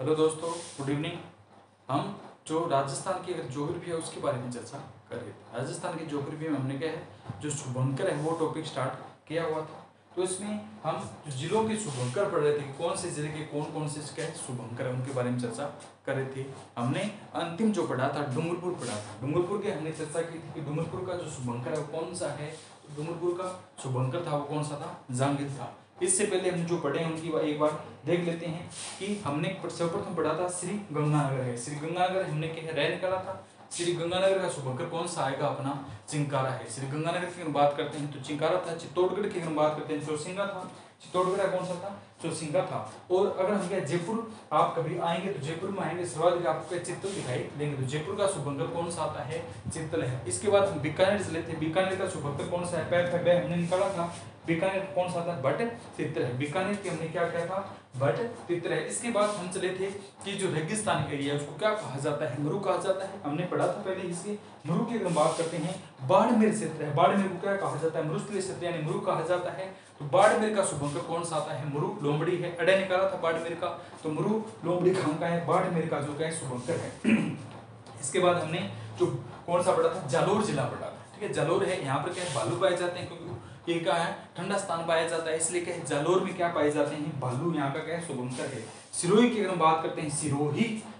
Hello दोस्तों, good evening. हम जो राजस्थान की अगर ज्योग्राफी है उसके बारे में चर्चा कर रहे थे। राजस्थान की ज्योग्राफी में हमने क्या है जो शुभंकर है वो टॉपिक स्टार्ट किया हुआ था। तो इसमें हम जो जिलों के शुभंकर पढ़ रहे थे कि कौन से जिले के कौन कौन से क्या है शुभंकर है उनके बारे में चर्चा कर रहे थे। हमने अंतिम जो पढ़ा था डूंगरपुर पढ़ा था। डूंगरपुर की हमने चर्चा की थी कि डूंगरपुर का जो शुभंकर है वो कौन सा है। डूंगरपुर का शुभंकर था वो कौन सा था, जांगिल था। इससे पहले हम जो पढ़े हैं उनकी एक बार देख लेते हैं कि हमने सर्वप्रथम पढ़ा था श्री गंगानगर है। श्री गंगानगर हमने क्या है निकाला था। श्री गंगानगर का शुभंकर कौन सा आएगा अपना, चिंकारा है। श्री गंगानगर की बात करते हैं तो चिंकारा था। चित्तौड़गढ़ की बात करते हैं चौसिंगा था। चित्तौड़गढ़ कौन सा था, चौसिंगा था। और अगर हम क्या जयपुर आप कभी आएंगे तो जयपुर में आएंगे सर्वाधिक आपको चित्तल दिखाई देंगे तो जयपुर का शुभंकर कौन सा आता है, चित्तल है। इसके बाद हम बीकानेर चले थे। बीकानेर का शुभंकर कौन सा है, हमने निकाला था। बीकानेर कौन सा था, बट तित्र है। बीकानेर की हमने क्या किया था, बट तित्र है। इसके बाद हम चले थे कि जो रेगिस्तान एरिया है उसको क्या कहा जाता है, मरु कहा जाता है। हमने पढ़ा था पहले इसके मरु की अगर बात करते हैं बाड़मेर क्षेत्र है। बाड़मेर को क्या कहा जाता है, मरुस्थलीय क्षेत्र यानी मरु कहा जाता है। तो बाड़मेर का शुभंकर कौन सा आता है, मरु लोमड़ी है। अडे निकाला था बाड़मेर का, तो मरु लोमड़ी कहाँ का है, बाड़मेर का जो क्या है शुभंकर है। इसके बाद हमने जो कौन सा पढ़ा था, जालोर जिला पढ़ा था। ठीक है, जालोर है। यहाँ पर क्या है भालू पाए जाते हैं क्योंकि ये क्या है ठंडा स्थान पाया जाता है, इसलिए क्या है जालोर में क्या पाए जाते हैं, भालू यहाँ का क्या है शुभंकर है। सिरोही की अगर हम बात करते हैं,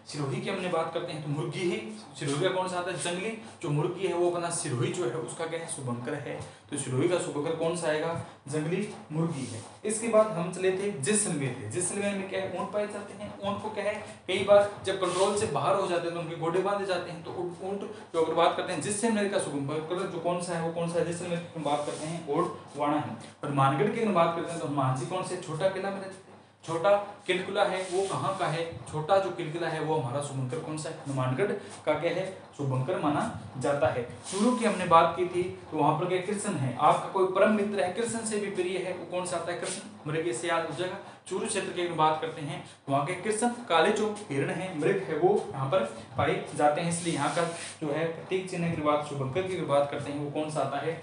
सिरोही की हमने बात करते हैं तो मुर्गी ही। सिरोही का कौन सा आता है, जंगली जो मुर्गी है वो अपना सिरोही जो है उसका क्या है शुभंकर है। तो सिरोही का शुभंकर कौन सा आएगा, जंगली मुर्गी है। इसके बाद हम चले थे जैसलमेर। जैसलमेर में क्या है ऊंट पाए जाते हैं। ऊंट को क्या है कई बार जब कंट्रोल से बाहर हो जाते हैं तो उनके गोडे बांधे जाते हैं। तो ऊंट जो अगर बात करते हैं जैसलमेर का शुभंकर जो कौन सा है वो कौन सा है, जैसलमेर की बात करते हैं गोंडवाना है। और हनुमानगढ़ की बात करते हैं तो हनुमान जी कौन से छोटा किला में रहते हैं। छोटा किलकिला है वो कहाँ का है, छोटा जो किलकिला है वो हमारा शुभंकर कौन सा है, हनुमानगढ़ का क्या है शुभंकर माना जाता है। चूरू की हमने बात की थी तो वहां पर क्या कृष्ण है, आपका कोई परम मित्र है कृष्ण से भी प्रिय है वो कौन सा आता है, कृष्ण। मृग से याद हो जाएगा। चूरू क्षेत्र की बात करते हैं वहां के कृष्ण काले जो हिरण है मृग है वो यहाँ पर पाए जाते हैं, इसलिए यहाँ का जो है प्रतीक चिन्ह की बात शुभंकर की बात करते हैं वो कौन सा आता है,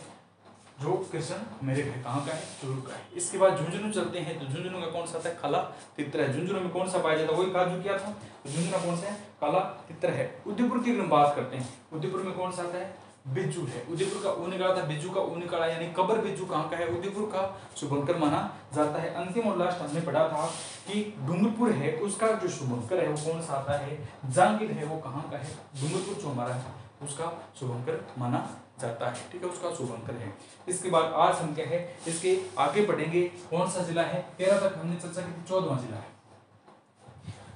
जो कृष्ण मेरे है कहाँ का है, चूरू का है। इसके बाद झुंझुनू चलते हैं तो झुंझुनू का कौन सा था, काला तित्र है। झुंझुनू में कौन सा पाया जाता है, वही काजू किया था। झुंझुनू कौन सा है, काला तित्र है। उदयपुर की बात करते हैं, उदयपुर में कौन सा आता है, बिज्जू है। उदयपुर का ऊ निकाला था, बिज्जू का ऊ निकाला यानी कबर बिज्जू कहाँ का है, उदयपुर का शुभंकर माना जाता है। अंतिम और लास्ट हमने पढ़ा था कि डूंगरपुर है उसका जो शुभंकर है वो कौन सा आता है, जांगिल है वो कहाँ का है, डूंगरपुर जो हमारा है उसका शुभंकर माना जाता है। ठीक है, उसका शुभंकर है। इसके बाद आज हम क्या है इसके आगे पढ़ेंगे कौन सा जिला है, 13 तक हमने चर्चा की थी, 14वां जिला है।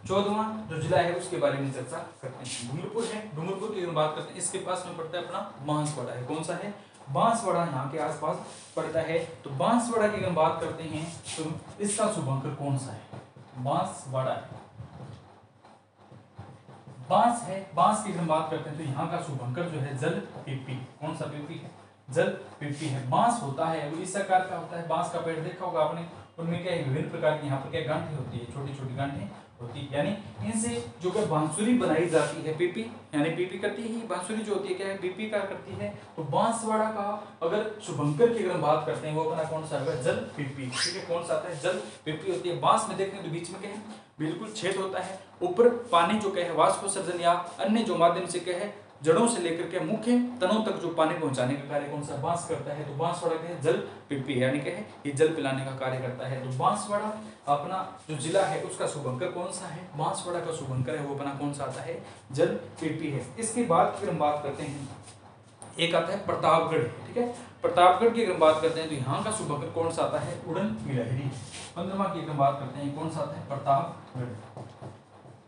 14वां जो जिला है उसके बारे में चर्चा करते हैं। डूंगरपुर है, डूंगरपुर की बात करते हैं, इसके पास में पड़ता है अपना बांसवाड़ा है। कौन सा है, बांसवाड़ा यहाँ के आसपास पड़ता है। तो बांसवाड़ा की बात करते हैं तो इसका शुभंकर कौन सा है, बांसवाड़ा है। बांस है, बांस की हम बात करते हैं तो यहाँ का शुभंकर जो है जल पीपी। कौन सा पीपी है, जल पीपी है। बांस होता है वो इस आकार का होता है, बांस का पेड़ देखा होगा आपने, उनमें क्या है विभिन्न प्रकार की यहाँ पर क्या गांठें होती है, छोटी छोटी गांठें होती है, यानी इनसे जो क्या बांसुरी बनाई जाती है, पीपी यानी पीपी करती है, बांसुरी जो होती है क्या है पीपी का करती है। तो बांसवाड़ा का अगर शुभंकर की अगर बात करते हैं वो अपना कौन सा है, जल पीपी। ठीक है, कौन सा आता है, जल पीपी होती है। बांस में देखें तो बीच में क्या है बिल्कुल छेद होता है, ऊपर पानी जो क्या है वाष्पोत्सर्जन या अन्य जो माध्यम से क्या है जड़ों से लेकर के मुख्य तनों तक जो पानी पहुंचाने का कार्य कौन सा बांस करता है। तो बांसवाड़ा क्या है जल पीपी यानी क्या है ये जल पिलाने का कार्य करता है। तो बांसवाड़ा अपना जो जिला है उसका शुभंकर कौन सा है, बांसवाड़ा का शुभंकर है वो अपना कौन सा आता है, जल पीपी है। इसके बाद फिर हम बात करते हैं एक आता है प्रतापगढ़। ठीक है, प्रतापगढ़ की अगर बात करते हैं तो यहाँ का शुभंकर कौन सा आता है, उड़न गिलहरी। 15वां की अगर बात करते हैं कौन सा आता है, प्रतापगढ़।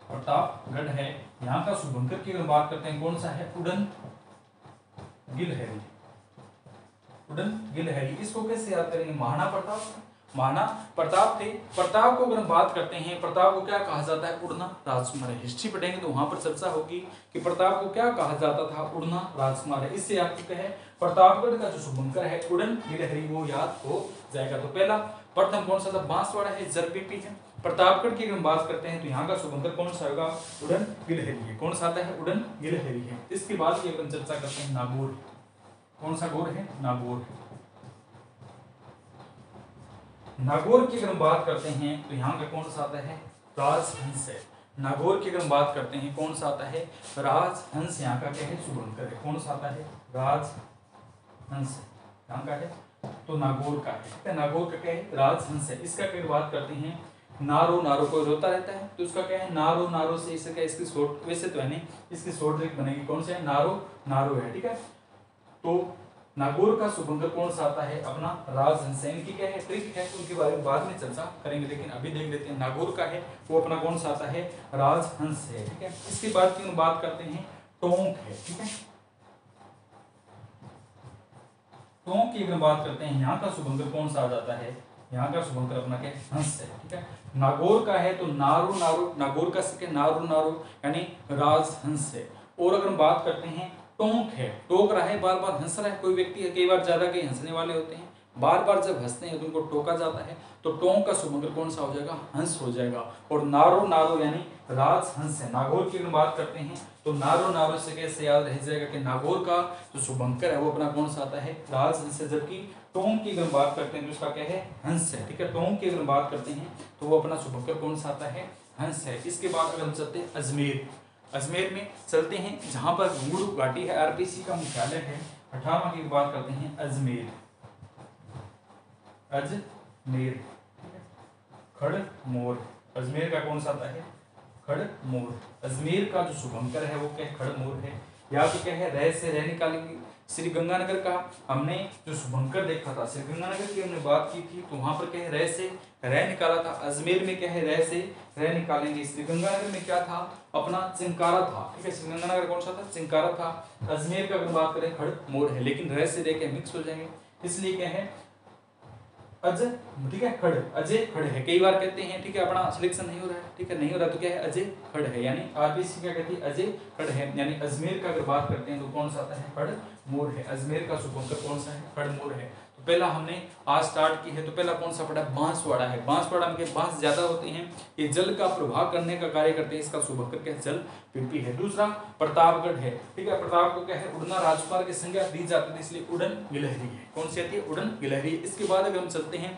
प्रतापगढ़ है, यहाँ का शुभंकर की अगर बात करते हैं कौन सा है, उड़न गिलहरी। उड़न गिलहरी, इसको कैसे याद करेंगे, महाराणा प्रताप। महाराणा प्रताप थे। प्रताप को अगर हम बात करते हैं, प्रताप को क्या कहा जाता है, उड़ना राजकुमार है। हिस्ट्री पढ़ेंगे तो वहां पर चर्चा होगी कि प्रताप को क्या कहा जाता था, उड़ना राजकुमार है। इससे आपको क्या है प्रतापगढ़ का जो शुभंकर है उड़न गिलहरी वो याद हो जाएगा। तो पहला प्रथम कौन सा था, बांसवाड़ा है, जल पीपी है। प्रतापगढ़ की अगर बात करते हैं तो यहाँ का शुभंकर कौन सा होगा, उड़न गिलहरी है। कौन सा आता है, उड़न गिलहरी है। इसके बाद की अगर हम चर्चा करते हैं नागौर। कौन सा गौर है, नागौर। नागौर की अगर हम बात करते हैं तो यहाँ का कौन सा आता है, राजहंस है। नागौर की अगर हम बात करते हैं कौन सा आता है, राजहंस यहाँ का क्या है, शुभंकर है। कौन सा आता है, राजहंस यहाँ का है, तो नागौर का है, ठीक है। नागौर का क्या है, राजहंस है। इसका अगर बात करते हैं नारो, नारो को रोता रहता है तो उसका क्या है, नारो, नारो से इसका इसकी शॉर्ट, वैसे तो है नहीं, इसकी शॉर्ट ट्रिक बनेगी कौन सा है, नारो, नारो है, ठीक है। तो नागौर का शुभंकर कौन सा आता है, अपना राजहंस है। इनकी क्या है, ट्रिक है, उनके बारे में बाद में चर्चा करेंगे, लेकिन अभी देख लेते हैं नागौर का है वो अपना कौन सा आता है, राजहंस है, ठीक है। इसके बाद की हम बात करते हैं टोंक है, ठीक है। टोंक की अगर बात करते हैं यहाँ का शुभंकर कौन सा आ जाता है, यहाँ का शुभंकर अपना क्या है, हंस है, ठीक है। नागौर का है तो नारो, नारो, नागौर का क्या, नारो, नारो यानी राजहंस है। और अगर हम बात करते हैं टोंक है, टोक रहा है, बार बार हंस रहा है, कोई व्यक्ति है, कई बार ज्यादा कई हंसने वाले होते हैं, बार बार जब हंसते हैं तो उनको टोका जाता है, तो टोंक का शुभंकर कौन सा हो जाएगा, हंस हो जाएगा। और नारो, नारो यानी राजहंस है। नागौर की अगर बात करते हैं तो नारो, नारो से कैसे याद रह जाएगा कि नागौर का जो शुभंकर है वो अपना कौन सा आता है, राजहंस है। जबकि टोंक की अगर बात करते हैं तो उसका क्या है, हंस है, ठीक है। टोंक की अगर बात करते हैं तो वो अपना शुभंकर कौन सा आता है, हंस है। इसके बाद अगर हम चलते हैं अजमेर, अजमेर में चलते हैं जहां पर घुंगरू घाटी है, आरपीसी का मुख्यालय है। 58 की बात करते हैं अजमेर, अजमेर, खड़मोर, अजमेर का कौन सा आता है, खड़मोर। अजमेर का जो शुभंकर है वो क्या है, खड़मोर है। या तो क्या है, रह से रह निकालेंगे। श्री गंगानगर का हमने जो शुभंकर देखा था, श्री गंगानगर की हमने बात की थी, तो वहां पर क्या है, रह से रह निकाला था। अजमेर में क्या है, रह से रह निकालेंगे। श्री गंगानगर में क्या था, अपना चिंकारा था, ठीक है। श्री गंगानगर कौन सा था, चिंकारा था। अजमेर का अगर बात करें खड़मोर है, लेकिन रह से रह के मिक्स हो जाएंगे, इसलिए क्या है अज, ठीक है, खड़, अजय खड़ है। कई बार कहते हैं, ठीक है, अपना सिलेक्शन नहीं हो रहा है, ठीक है, नहीं हो रहा तो क्या है, अजय खड़ है, यानी आरबीसी क्या कहती है, अजय खड़ है। यानी अजमेर का अगर बात करते हैं तो कौन सा आता है, खड़मोर है। अजमेर का शुभंकर कौन सा है, खड़मोर है। तो पहला हमने आज स्टार्ट की है, तो पहला कौन सा पड़ा, बांसवाड़ा है। बांसवाड़ा में बांस ज्यादा होते हैं, ये जल का प्रवाह करने का कार्य करते हैं, इसका शुभंकर क्या है, जल पिपी है। दूसरा प्रतापगढ़ है, ठीक है। प्रताप को क्या है, उड़ना राजकुमार की संज्ञा दी जाती है, इसलिए उड़न गिलहरी है। कौन सी आती है, उड़न गिलहरी। इसके बाद अगर हम चलते हैं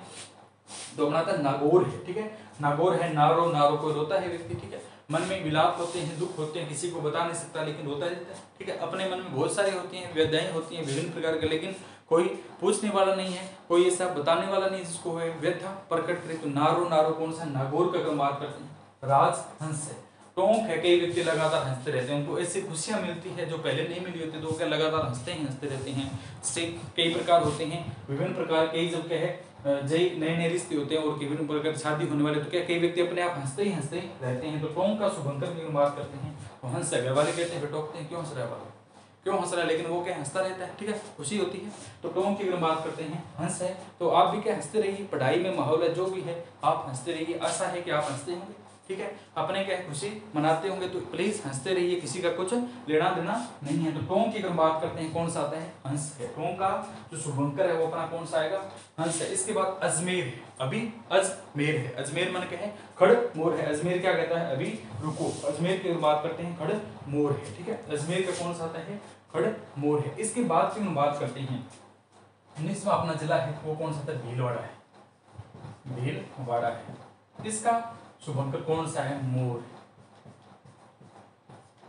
तो अपना था नागौर है, ठीक है। नागौर है, नारो, नारो को रोता है व्यक्ति, ठीक है। मन में विलाप होते हैं, दुख होते हैं, किसी को बता नहीं सकता लेकिन रोता रहता है, ठीक है। अपने मन में बहुत सारी होती हैं, व्यथाएं होती हैं विभिन्न प्रकार के, लेकिन कोई पूछने वाला नहीं है, कोई ऐसा बताने वाला नहीं जिसको है व्यथा प्रकट करे। तो नारो, नारो कौन सा, नागौर का बात करते हैं, राजहंस है। टोंक है, कई व्यक्ति लगातार हंसते रहते हैं, उनको ऐसी खुशियां मिलती है जो पहले नहीं मिली होती, तो क्या लगातार हंसते ही हंसते रहते हैं। इससे कई प्रकार होते हैं, विभिन्न प्रकार के, जब क्या है जय नए नए रिश्ते होते हैं और विभिन्न प्रकार शादी होने वाले, तो क्या कई व्यक्ति अपने आप हंसते ही हंसते रहते हैं। तो टोंक का शुभंकर की बात करते हैं तो हंस है। घर वाले कहते हैं टोकते हैं, क्यों हंस रहा है वाला, क्यों हंस रहा है, लेकिन वो क्या हंसता रहता है, ठीक है, खुशी होती है। तो टोंक की अगर बात करते हैं हंस है, तो आप भी क्या हंसते रहिए, पढ़ाई में माहौल है जो भी है आप हंसते रहिए, आशा है कि आप हंसते होंगे, ठीक है। अपने क्या खुशी मनाते होंगे, तो प्लीज हंसते रहिए, किसी का कुछ लेना देना नहीं है। तो टोंक की अगर बात करते हैं कौन सा आता है, हंस है। टोंक का जो शुभंकर है वो अपना कौन सा आएगा, हंस है। इसके बाद अजमेर है, अभी अजमेर है। अजमेर मन क्या है, खड़मोर है। अजमेर क्या कहता है, अभी रुको। अजमेर की बात करते हैं, खड़मोर है, ठीक है। अजमेर का कौन सा आता है, खड़मोर है। इसके बाद की हम बात करते हैं 19वां अपना जिला है वो कौन सा था, भीलवाड़ा है, भीलवाड़ा है। इसका शुभंकर कौन सा है, मोर।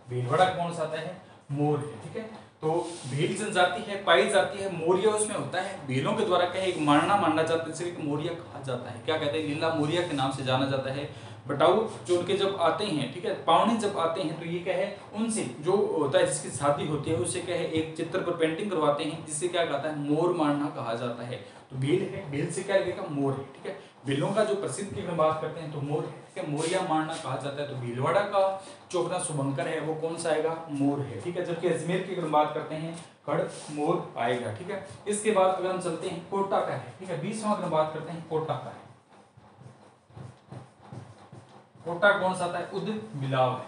भीलवाड़ा कौन सा आता है, मोर है, ठीक है। तो भील जनजाति है, पाई जाती है, मोरिया उसमें होता है। भीलों के द्वारा क्या है, एक माना जाता है, जिसे मोरिया कहा जाता है। क्या कहते हैं, लीला मोरिया के नाम से जाना जाता है। बटाऊ जो उनके जब आते हैं, ठीक है, पावनी जब आते हैं, तो ये क्या है, उनसे जो होता है जिसकी शादी होती है उससे क्या है, एक चित्र पर पेंटिंग करवाते हैं, जिससे क्या कहता है, मोर मारना कहा जाता है। तो भील है, भील से क्या लगेगा, मोर है, ठीक है। भीलों का जो प्रसिद्ध की बात करते हैं तो मोर है, ठीक है, मोरिया मारना कहा जाता है। तो भीलवाड़ा का जो अपना शुभंकर है वो कौन सा आएगा, मोर है, ठीक है। जबकि अजमेर की अगर बात करते हैं खड़मोर आएगा, ठीक है। इसके बाद अगर हम चलते हैं कोटा का है, ठीक है। 20वां अगर बात करते हैं कोटा का है, कोटा कौन सा आता है, उद्बिलाव है,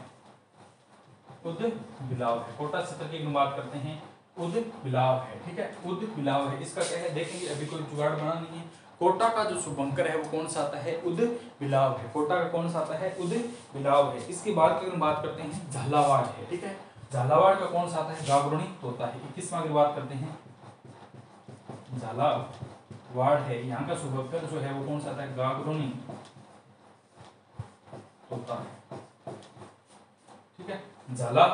उद्बिलाव है। कोटा सत्र की बात करते हैं, उद्बिलाव है, ठीक है, उद्बिलाव है। इसका क्या है देखेंगे, अभी कोई जुगाड़ बना नहीं है। कोटा का जो शुभंकर है वो कौन सा आता है, उद्बिलाव है। कोटा का कौन सा आता है, उद्बिलाव है। इसके बाद की बात करते हैं झालावाड़ है, ठीक है। झालावाड़ का कौन सा आता है, गागरोनी तोता है। 21वां की बात करते हैं झालावाड़ है, यहाँ का शुभंकर जो है वो कौन सा आता है, गागरोनी तोता है। झाला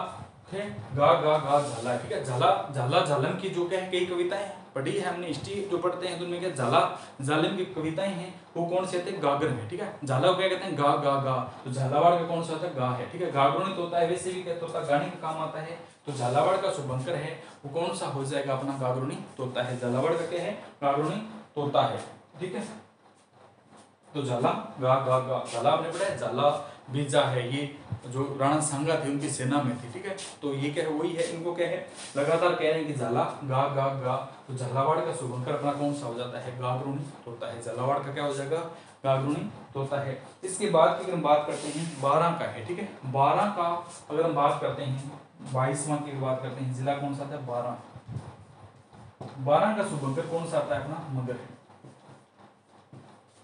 है, गा गा गा झाला है, ठीक है। झाला झाला झालम की जो क्या है कई कविताएं पढ़ी है हमने, हिस्ट्री जो पढ़ते हैं तो उनमें क्या झाला झालम की कविताएं हैं वो कौन से होते हैं, गागर में, ठीक है। झाला को क्या कहते हैं, गा गा गा, तो झालावाड़ का कौन सा होता है, गा है, ठीक है। गागरुणित होता है, वैसे भी क्या होता है, गाने का काम आता है, तो झालावाड़ का शुभंकर है वो कौन सा हो जाएगा अपना, गागरुणित होता है। झालावाड़ का क्या है, गागरुणित होता है, ठीक है। तो झाला गा गा गा, झाला आपने पढ़ा है, झाला बीजा है, ये जो राणा सांगा थे उनकी सेना में थी, ठीक है। तो ये क्या है, वही है, इनको क्या है लगातार कह रहे हैं कि झाला गा गा गा, तो झालावाड़ का शुभंकर अपना कौन सा हो जाता है, गागरुणित होता है। झालावाड़ का क्या हो जाएगा, गागरुणित होता है। इसके बाद की अगर हम बात करते हैं 12 का है, ठीक है। 12 का अगर हम बात करते हैं, 22वां की बात करते हैं, जिला कौन सा आता है, 12। 12 का शुभंकर कौन सा आता है अपना, मगर है।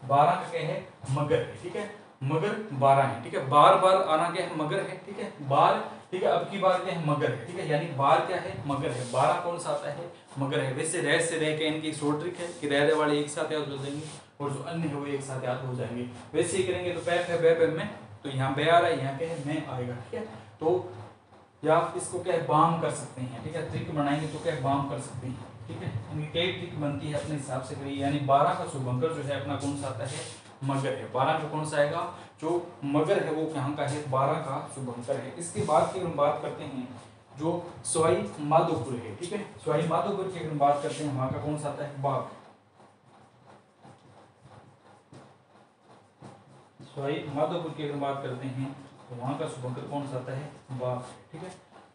12 का क्या है, मगर है, ठीक है। मगर 12 है, ठीक है। बार बार आना क्या है, मगर है, ठीक है। बार, ठीक है। अब की बार क्या है, मगर है, ठीक है। यानी बार क्या है, मगर है। 12 कौन सा आता है, मगर है। वैसे रह से रह के इनकी शॉर्ट ट्रिक है कि रहने वाले एक साथ याद हो जाएंगे और जो अन्य है वो एक साथ याद हो जाएंगे। वैसे ही करेंगे तो पैप है, बैप है, में, तो यहाँ बे आ रहा है, यहाँ क्या है, मैं आएगा, ठीक है। तो या इसको क्या है, बाम कर सकते हैं, ठीक है। ट्रिक बनाएंगे तो क्या है, बाम कर सकते हैं, ठीक है। इनकी कई ट्रिक बनती है, अपने हिसाब से करिए। यानी 12 का शुभंकर जो है अपना कौन सा आता है, मगर है। 12 में कौन सा आएगा, जो मगर है वो यहाँ का है, 12 का शुभंकर है। इसके बाद की हम बात करते हैं जो सवाई माधोपुर है, ठीक है। सवाई माधोपुर की अगर हम बात करते हैं, वहां का कौन सा आता है, बाघ। सवाई माधोपुर की अगर बात करते हैं तो वहां का शुभंकर कौन सा आता है, बाघ, ठीक है।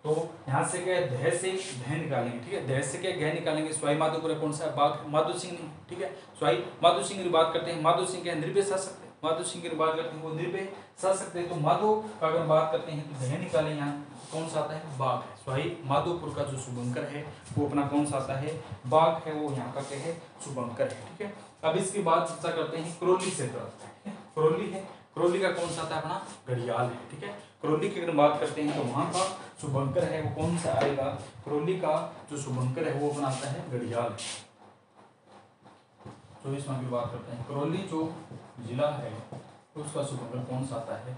तो यहाँ से क्या है, धै से धै निकालेंगे, ठीक है। धै से क्या गह निकालेंगे, सवाई माधोपुर कौन सा है, बाघ, माधो सिंह नहीं, ठीक है। सवाई माधो सिंह की बात करते हैं, माधो सिंह क्या निर्भय शासक थे, माधो सिंह की बात करते हैं वो निर्भय शासक थे। तो माधो का अगर बात करते हैं तो धै निकालें, यहाँ कौन सा आता है, बाघ है। सवाई माधोपुर का जो शुभंकर है वो अपना कौन सा आता है, बाघ है, वो यहाँ का क्या है, शुभंकर है, ठीक है। अब इसके बाद चर्चा करते हैं करौली क्षेत्र, करौली है, करौली का कौन सा आता है अपना, घड़ियाल है, ठीक है। करौली की अगर बात करते हैं तो वहां का शुभंकर है वो कौन सा आएगा, करौली का जो शुभंकर है वो अपना आता है, घड़ियाल। 24वां की बात करते हैं, करौली जो जिला है उसका शुभंकर कौन सा आता है,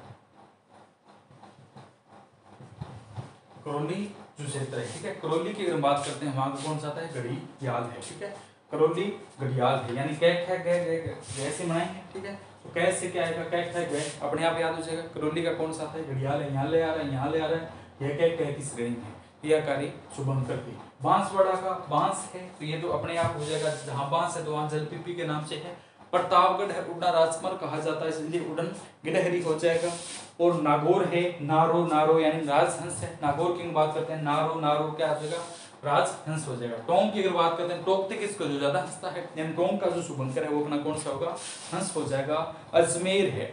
करौली जो क्षेत्र है, ठीक है। करौली की अगर बात करते हैं वहां का कौन सा आता है, घड़ियाल है, ठीक है। करौली घड़ियाल है, यानी कैसे बनाएंगे, ठीक है। तो कैसे क्या आएगा, कैक अपने आप याद हो जाएगा। करौली का कौन सा आता है, घड़ियाल है, यहाँ ले आ रहा है, यहाँ ले आ रहा है, यह क्या की श्रेणी है, यह कार्य शुभंकर की। बांसवाड़ा का बांस है, तो ये तो अपने आप हो जाएगा, जहाँ बांस है तो वहां जलपीपी के नाम से है। प्रतापगढ़ है, उड़ना राजकुमार कहा जाता है, इसलिए उड़न गिलहरी हो जाएगा। और नागौर है, नारो नारो यानी राजहंस है। नागौर की बात करते हैं, नारो नारो क्या हो जाएगा, राजहंस हो जाएगा। टोंक की अगर बात करते हैं, टोकते किसको जो ज्यादा हंसता है, यानी टोंक का जो शुभंकर है वो अपना कौन सा होगा, हंस हो जाएगा। अजमेर है,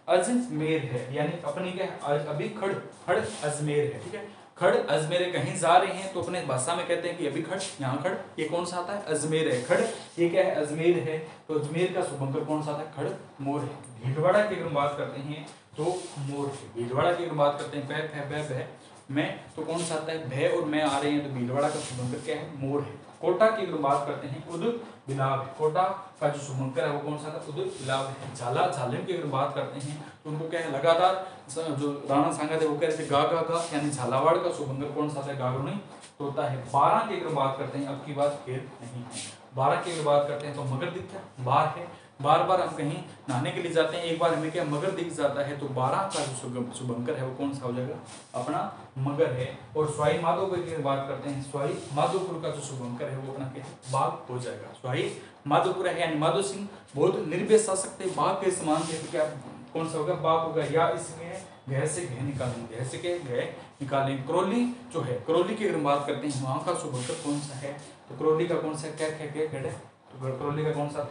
अजमेर है, यानी अपनी क्या है, अभी खड़ खड़ अजमेर है, ठीक है। खड़ अजमेर कहीं जा रहे हैं तो अपने भाषा में कहते हैं कि अभी खड़, यहाँ खड़, ये कौन सा आता है, अजमेर है। खड़ ये क्या है, अजमेर है, तो अजमेर का शुभंकर कौन सा आता है, खड़ मोर है। भीलवाड़ा की अगर बात करते हैं तो मोर है। भीलवाड़ा की अगर बात करते हैं, पैप है, बैप है, मैं, तो कौन सा आता है, भय और मैं आ रहे हैं, तो भीलवाड़ा का शुभंकर क्या है, मोर है। कोटा की अगर बात करते हैं, उदुत बिलाव है। कोटा का जो शुभंकर है वो कौन सा था, उदुत बिलाव है। झाला झालिम की अगर बात करते हैं तो उनको क्या है, लगातार जो राणा सांगा थे वो कह रहे थे गा गा गा, यानी झालावाड़ का शुभंकर कौन सा था, गागरुणी तोता है। 12 की अगर बात करते हैं, अब की बात खेल नहीं है। 12 की अगर बात करते हैं तो मगर दिखता है, बार है। बार बार हम कहीं नहाने के लिए जाते हैं, एक बार हमें क्या मगर दिख जाता है, तो 12 का जो शुभंकर है वो कौन सा हो जाएगा, अपना मगर है। और सवाई माधोपुर की बात करते हैं, सवाई माधोपुर का जो शुभंकर है वो अपना क्या है, बाघ हो जाएगा। सवाई माधोपुर है, यानी माधो सिंह बहुत निर्भय शासक थे, बाघ के समान थे, तो क्या कौन सा होगा, बाघ होगा। या इसमें गह से घे निकालेंगे, गह से के गह निकालेंगे। करौली जो है, करौली की अगर बात करते हैं वहां का शुभंकर कौन सा है, तो करौली का कौन सा क्या गढ़ है, तो करौली का कौन सा,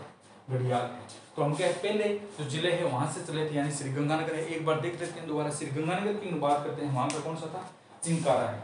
घड़ियाल है। तो हम क्या पहले जो जिले हैं वहां से चले थे, यानी श्रीगंगानगर है, एक बार देख लेते हैं दोबारा। श्रीगंगानगर की बात करते हैं, वहां का कौन सा था, चिंकारा है।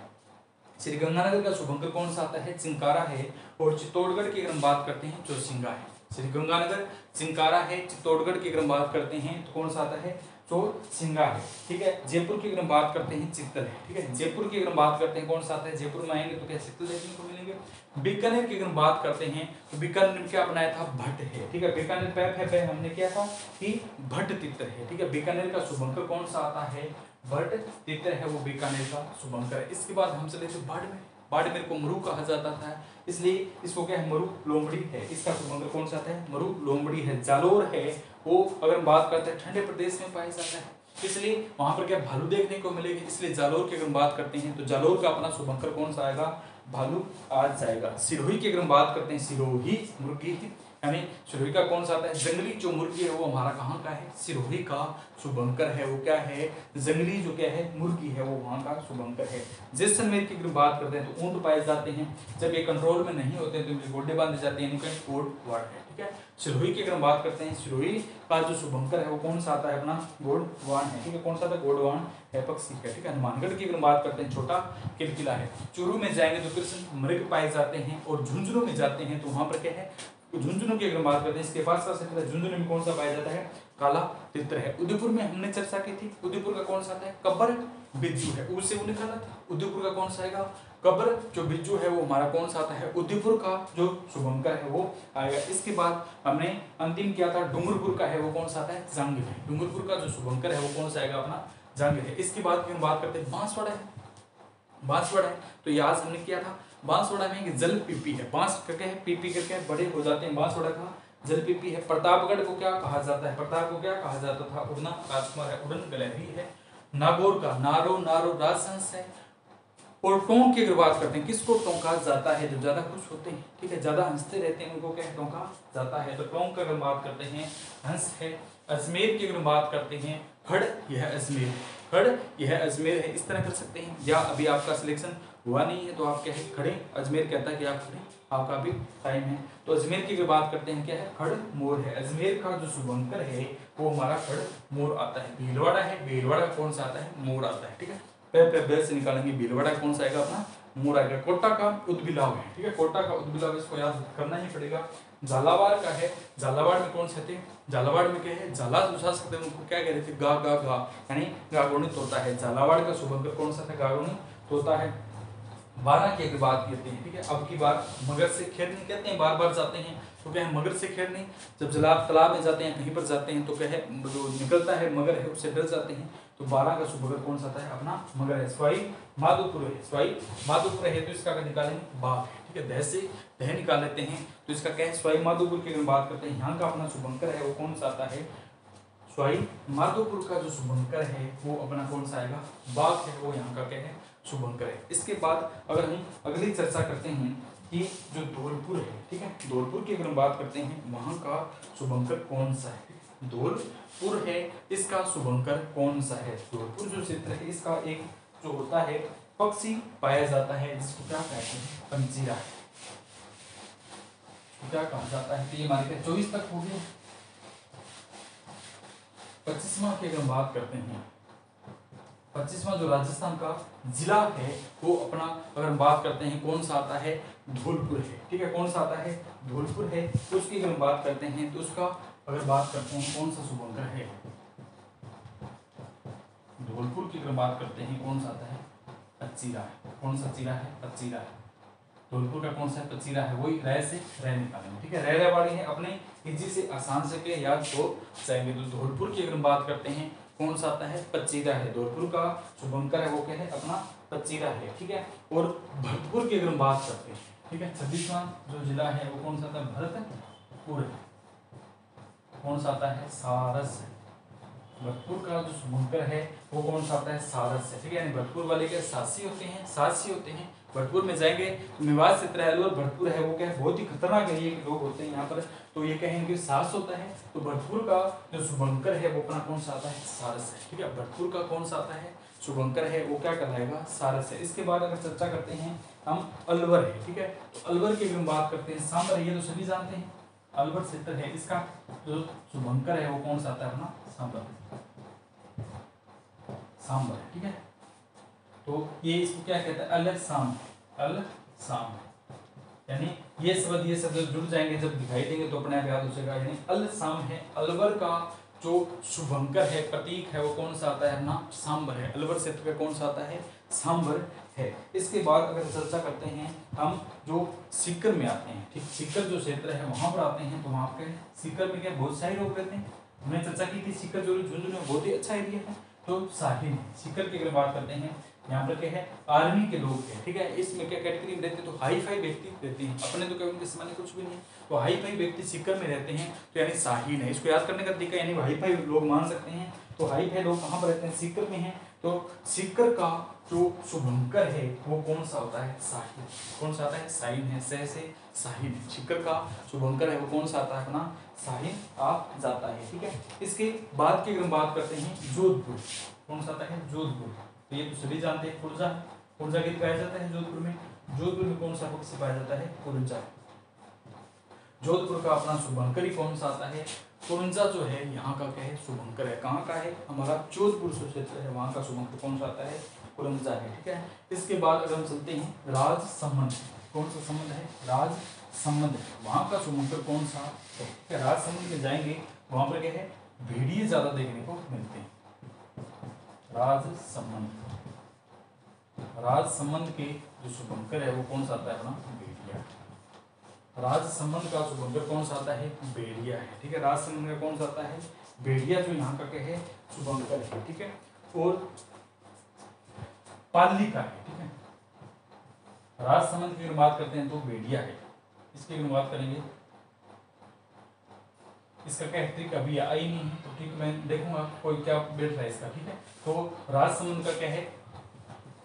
श्रीगंगानगर का शुभंकर कौन सा आता है, चिंकारा है। और चित्तौड़गढ़ की अगर हम बात करते हैं, चौसिंगा है। श्रीगंगानगर चिंकारा है, चित्तौड़गढ़ की अगर हम बात करते हैं तो कौन सा आता है, चौसिंगा है, ठीक है। जयपुर की अगर हम बात करते हैं, चित्तल है, ठीक है। जयपुर की अगर हम बात करते हैं कौन सा आता है, जयपुर में आएंगे तो क्या चित्तल देखने को मिलेंगे। बीकानेर की अगर बात करते हैं तो बीकानेर क्या बनाया था, भट्ट है, ठीक है। बीकानेर पैप है, हमने क्या था कि भट्ट तितर है, ठीक है। बीकानेर का शुभंकर कौन सा आता है, भट्ट तित्र है वो बीकानेर का शुभंकर है। इसके बाद हम चले थे बाड़मेर। बाड़मेर को मरु कहा जाता था, इसलिए इसको क्या है, मरु लोमड़ी है। इसका शुभंकर कौन सा आता है, मरु लोमड़ी है। जालोर है वो अगर हम बात करते हैं ठंडे प्रदेश में पाया जाता है, इसलिए वहां पर क्या भालू देखने को मिलेगी, इसलिए जालोर की अगर हम बात करते हैं तो जालोर का अपना शुभंकर कौन सा आएगा, भालू आ जाएगा। सिरोही की अगर हम बात करते हैं, सिरोही मुर्गी यानी सिरोही का कौन सा आता है, जंगली जो मुर्गी है वो हमारा कहाँ का है, सिरोही का शुभंकर है वो क्या है, जंगली जो क्या है मुर्गी है वो वहाँ का शुभंकर है। जैसलमेर की अगर बात करते हैं तो ऊंट पाए जाते हैं, जब ये कंट्रोल में नहीं होते हैं तो इनके गोड्डे बांधे जाते हैं, इनका कोड वर्ड है, ठीक है। सिरोही की अगर हम बात करते हैं, सिरोही का जो शुभंकर है वो कौन सा आता है, अपना गोडवान है, ठीक है। कौन सा था, गोडवान है पक्षी है, ठीक है। हनुमानगढ़ की अगर बात करते हैं, छोटा किलकिला है। चूरू में जाएंगे तो कृष्ण मृग पाए जाते हैं, और झुंझुनू में जाते हैं तो वहां पर क्या है, झुंझुनू की अगर बात करते हैं, इसके पास का क्षेत्र झुंझुनू में कौन सा पाया जाता है, काला तित्र है। उदयपुर में हमने चर्चा की थी, उदयपुर का कौन सा आता है, कब्र बिज्जू है, उससे वो निकाला था। उदयपुर का कौन सा आएगा, कब्र जो बिज्जू है वो हमारा कौन सा आता है, उदयपुर का जो शुभंकर है वो आएगा। इसके बाद हमने अंतिम किया था डूंगरपुर का है वो कौन सा आता है, जांगिर है। डूंगरपुर का जो शुभंकर है वो कौन सा आएगा, अपना जांगिर है। इसके बाद की हम बात करते हैं बांसवाड़ा है। बांसवाड़ा है तो ये आज हमने किया था, बांसवाड़ा में जल पीपी है, बांस करके है पीपी करके बड़े हो जाते हैं, बांसवाड़ा का जल पीपी है। प्रतापगढ़ को क्या कहा जाता है, प्रताप को क्या कहा जाता था, उड़ना राजकुमार है, उड़न गलहरी है। नागौर का नारो नारो राजहंस है। और टोंक की अगर बात करते हैं, किसको टोंका जाता है, जो ज्यादा खुश होते हैं, ठीक है, ज्यादा हंसते रहते हैं, उनको क्या टोंका जाता है। तो टोंक की अगर बात करते हैं, हंस है। अजमेर की अगर बात करते हैं, खड़ यह अजमेर, खड़ यह अजमेर है, इस तरह कर सकते हैं। या अभी आपका सिलेक्शन हुआ नहीं है तो आप क्या है, खड़े अजमेर कहता है कि आप खड़े, आपका भी टाइम है। तो अजमेर की अगर बात करते हैं, क्या है, खड़ मोर है। अजमेर का जो शुभंकर है वो हमारा खड़ मोर आता है। भीलवाड़ा है, भीलवाड़ा कौन सा आता है, मोर आता है, ठीक है। पे से निकालेंगे, भीलवाड़ा कौन सा आएगा, अपना मोर आएगा। कोटा का उदबिलाव है, ठीक है, कोटा का उदबिलाव इसको याद करना ही पड़ेगा। झालावाड़ का है, झालावाड़ में कौन से थे, झालावाड़ में क्या है, झाला उछा सकते हैं, उनको क्या कहते थे, गा गा गा यानी गागोनी तोता है। झालावाड़ का शुभंकर कौन सा था, गागोनी तोता है। 12 की अगर बात करते हैं, ठीक है, अब की बार मगर से खेलने कहते हैं, बार बार जाते हैं तो क्या है, मगर से खेलने, जब तालाब में जाते हैं कहीं पर जाते हैं तो क्या है, जो निकलता है मगर है उससे डर जाते हैं। तो 12 का शुभंकर कौन सा था है, अपना मगर है। स्वाई माधोपुर है, स्वाई माधोपुर है तो इसका निकालेंगे बाघ है, ठीक है, दह से दह निकाल लेते हैं तो इसका क्या है, स्वाई माधोपुर की अगर बात करते हैं, यहाँ का अपना शुभंकर है वो कौन सा आता है, स्वाई माधोपुर का जो शुभंकर है वो अपना कौन सा आएगा, बाघ है, वो यहाँ का क्या है, शुभंकर है। इसके बाद अगर हम अगली चर्चा करते हैं कि जो धौलपुर है, ठीक है, धौलपुर की अगर हम बात करते हैं, वहां का शुभंकर कौन सा है, धौलपुर है, इसका शुभंकर कौन सा है। धौलपुर जो क्षेत्र है इसका एक जो होता है पक्षी पाया जाता है जिसको क्या कहते हैं, पंजीरा, क्या कहा जाता है। तो ये हमारे 24 तक हो गए। 25वां की अगर हम बात करते हैं, 25वां जो राजस्थान का जिला है वो अपना अगर हम बात करते हैं कौन सा आता है, धौलपुर है, ठीक है, कौन सा आता है, धौलपुर है। उसकी अगर हम बात करते हैं तो उसका अगर बात करते हैं कौन सा शुभंकर है, धौलपुर की अगर बात करते हैं कौन सा आता है, पचीरा है। कौन सा चीरा है, पचीरा है। धौलपुर का कौन सा पचीरा है, वही रह से रह निकालेंगे, ठीक है, रह वाली है, अपने इजी से आसान से के याद हो जाएंगे। तो धौलपुर की अगर हम बात करते हैं कौन सा आता है, पचीरा है। धौलपुर का शुभंकर है वो क्या है, अपना पचीरा है, ठीक है। और भरतपुर की अगर हम बात करते हैं, ठीक है, 26वां जो जिला है वो कौन सा आता है, भरतपुर। कौन सा आता है, सारस है। भरतपुर का जो शुभंकर है वो कौन सा आता है, सारस है, ठीक है। यानी भरतपुर वाले के सासी होते हैं, सासी होते हैं। भरतपुर में जाएंगे तो मेवात क्षेत्र है और भरतपुर है वो क्या है, बहुत ही खतरनाक एरिया के लोग होते हैं यहाँ पर, तो ये कहेंगे सास होता है। तो भरतपुर का जो शुभंकर है वो अपना कौन सा आता है, सारस है, ठीक है। भरतपुर का कौन सा आता है, शुभंकर है वो क्या कहलाएगा, सारस है। इसके बाद अगर चर्चा करते हैं हम अलवर है, ठीक है, तो अलवर की हम बात करते हैं, सांबर है, ये तो सभी जानते हैं, अलवर क्षेत्र है, इसका जो शुभंकर है वो कौन सा आता है, अपना सांबर, सांबर, ठीक है। तो ये इसको क्या कहता है, अल साम, अल साम, यानी ये शब्द जुड़ जाएंगे जब दिखाई देंगे तो अपने आप याद हो जाएगा। यानी अल साम है। अलवर का जो शुभंकर है, प्रतीक है, वो कौन सा आता है, अपना सांबर है। अलवर क्षेत्र का कौन सा आता है, सांबर है। इसके बाद अगर चर्चा करते हैं हम जो सीकर में आते हैं, ठीक, सीकर जो क्षेत्र है वहां पर आते हैं तो वहां पे सीकर में क्या बहुत सारे लोग रहते हैं, हमने चर्चा की थी। सीकर जो झुंझुनू में बहुत ही अच्छा एरिया है, जो शाहीन है। सीकर की अगर बात करते हैं, यहाँ पर क्या है, आर्मी के लोग हैं, ठीक है। इसमें क्या कैटेगरी में रहते हैं, तो हाई फाई व्यक्ति रहते हैं, अपने तो केवल इस माने कुछ भी नहीं है, तो हाई फाई व्यक्ति सीकर में रहते हैं, तो यानी शाहीन है। इसको याद करने का तरीका यानी हाई फाई लोग मान सकते हैं, तो हाई फाई लोग कहाँ पर रहते हैं, सीकर में हैं। तो सीकर का जो शुभंकर है वो कौन सा होता है, शाहीन। कौन सा आता है, शाहीन है, सह से शाहीन है। सीकर का शुभंकर है वो कौन सा आता है, अपना शाहीन आ जाता है, ठीक है। इसके बाद की अगर हम बात करते हैं जोधपुर, कौन सा आता है, जोधपुर। तो ये तो सभी जानते हैं, पुर्जा। पुर्जा गीत गाया जाता है जोधपुर में। जोधपुर में कौन सा पक्षी पाया जाता है, पुर्जा। जोधपुर का अपना शुभंकर ही कौन सा आता है, पुरंजा जो है यहाँ का क्या है, शुभंकर है। कहाँ का है, हमारा जोधपुर क्षेत्र है, वहाँ का शुभंकर कौन सा आता है, पुरंजा है, ठीक है। इसके बाद अगर हम चलते हैं राजसमंद, कौन सा संबंध है, राजसमंद, वहाँ का शुभंकर कौन सा है, ठीक है। राजसमंद में जाएंगे वहाँ पर क्या है, भेड़िए ज्यादा देखने को मिलते हैं। राजसमंद, राजसमंद के जो शुभंकर है वो कौन सा आता है, अपना भेड़िया। राजसमंद का शुभंकर कौन सा आता है, भेड़िया है, ठीक है। राजसमंद का कौन सा आता है, भेड़िया, जो यहाँ का क्या है, शुभंकर है, ठीक है। और पाली का है, ठीक है। राजसमंद की अगर बात करते हैं तो भेड़िया है। इसकी अगर बात करेंगे, इसका क्या ट्रिक अभी आई नहीं है, तो ठीक मैं देखूंगा कोई क्या बैठ रहा है इसका, ठीक है। तो राजसमंद का क्या है,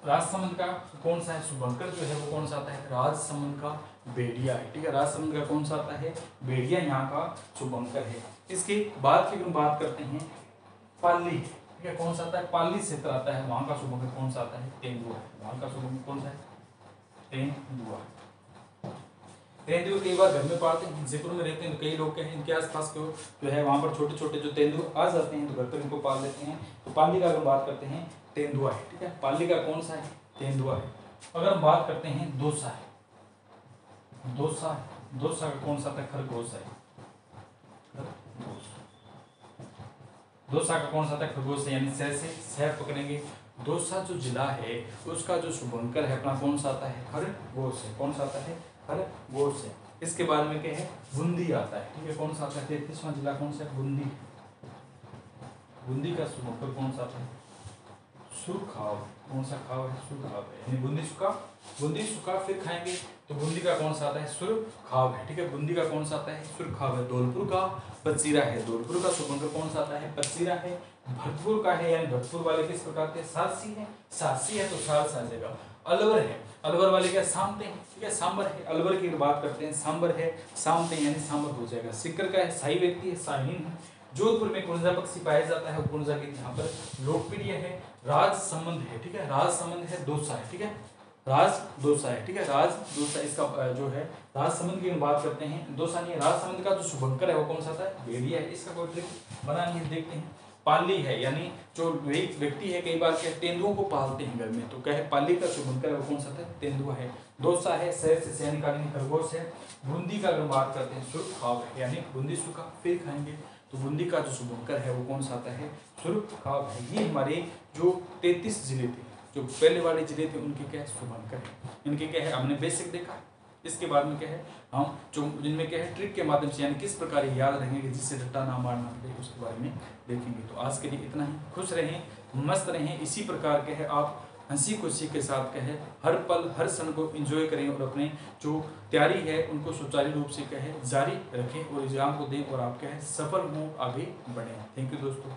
राजसमंद का कौन सा है, शुभंकर जो है वो कौन सा आता है, राजसमंद का भेड़िया है, ठीक है। राजसमंद का कौन सा आता है, भेड़िया, यहाँ का शुभंकर है। इसके बाद की बात करते हैं पाली, ठीक है। कौन सा आता है, पाली क्षेत्र आता है, वहाँ का शुभंकर कौन सा आता है, तेंदुआ। वहाँ का शुभंकर कौन सा है, तेंदुआ। तेंदुए कई बार घर में पालते हैं, जयपुर में रहते हैं तो कई लोग हैं इनके आसपास के जो है वहाँ पर छोटे छोटे जो तेंदुए आ जाते हैं तो घर पर इनको पाल लेते हैं। तो पाली का अगर बात करते हैं, तेंदुआ है, ठीक है। पाली का कौन सा है, तेंदुआ है। अगर हम बात करते हैं दोसा है, दोसा, दोसा का कौन सा था, खरगोश है। दोसा का कौन सा था, खरगोश है, यानी शहर पकड़ेंगे। दोसा जो जिला है उसका जो शुभंकर है अपना कौन सा आता है, खरगोश है। कौन सा आता है, खरगोश है। इसके बाद में क्या है, बूंदी आता है, ठीक है। कौन सा आता है, 33वां जिला कौन सा है, बूंदी। बूंदी का शुभंकर कौन सा आता है, सुरखाव। कौन सा खाव है, सुरखाव है, यानी बूंदी सुखा, बूंदी सुखा फिर खाएंगे तो बूंदी का कौन सा आता है, सुरखाव है, ठीक है। बूंदी का कौन सा आता है, सुरखाव है। धौलपुर का पचीरा है, धौलपुर का शुभंकर कौन सा आता है, पचीरा है। भरतपुर का है, यानी भरतपुर वाले किस प्रकार के, सारसी है, सारसी है तो सारस आ जाएगा। अलवर है, अलवर वाले क्या, सामते हैं, ठीक है। सांबर है, अलवर की बात करते हैं, सांबर है, सामते यानी सांबर हो जाएगा। सीकर का है, शाही व्यक्ति है, शाहीन है। जोधपुर में कुंजा पक्षी पाया जाता है, कुंजा गीत यहाँ पर लोकप्रिय है। राजसमंद है, ठीक है, राजसमंद है, दोसा है, ठीक है, राज दोसा है, ठीक है, राज दोसा इसका जो है। राजसमंद की बात करते हैं, दोसा नहीं है। राजसमंद का जो शुभंकर है वो कौन सा था, भेड़िया है। इसका कोई ट्रिक बना नहीं है, देखते हैं। पाली है, यानी जो व्यक्ति है कई बार क्या तेंदुओं को पालते हैं घर में, तो क्या है, पाली का शुभंकर है वो कौन सा था, तेंदुआ है। दोसा है, शहर से सैनिकालीन खरगोश है। बूंदी का अगर बात करते हैं, सुरखाव है, यानी बूंदी सूखा फिर खाएंगे तो बूंदी का जो शुभंकर है वो कौन सा आता है, सुरखाव है। ये हमारे जो 33 जिले थे, जो पहले वाले जिले थे उनके क्या है, शुभंकर है। इनके क्या है, हमने बेसिक देखा। इसके बाद में क्या है, हम जो जिनमें क्या है ट्रिक के माध्यम से यानी किस प्रकार याद रखेंगे जिससे रट्टा ना मारना पड़े उसके बारे में देखेंगे। तो आज के लिए इतना ही। खुश रहें, मस्त रहें, इसी प्रकार के है आप हंसी खुशी के साथ कहे हर पल हर क्षण को एंजॉय करें और अपने जो तैयारी है उनको सुचारू रूप से कहे जारी रखें और एग्जाम को दें और आप कहे सफल हों, आगे बढ़ें। थैंक यू दोस्तों।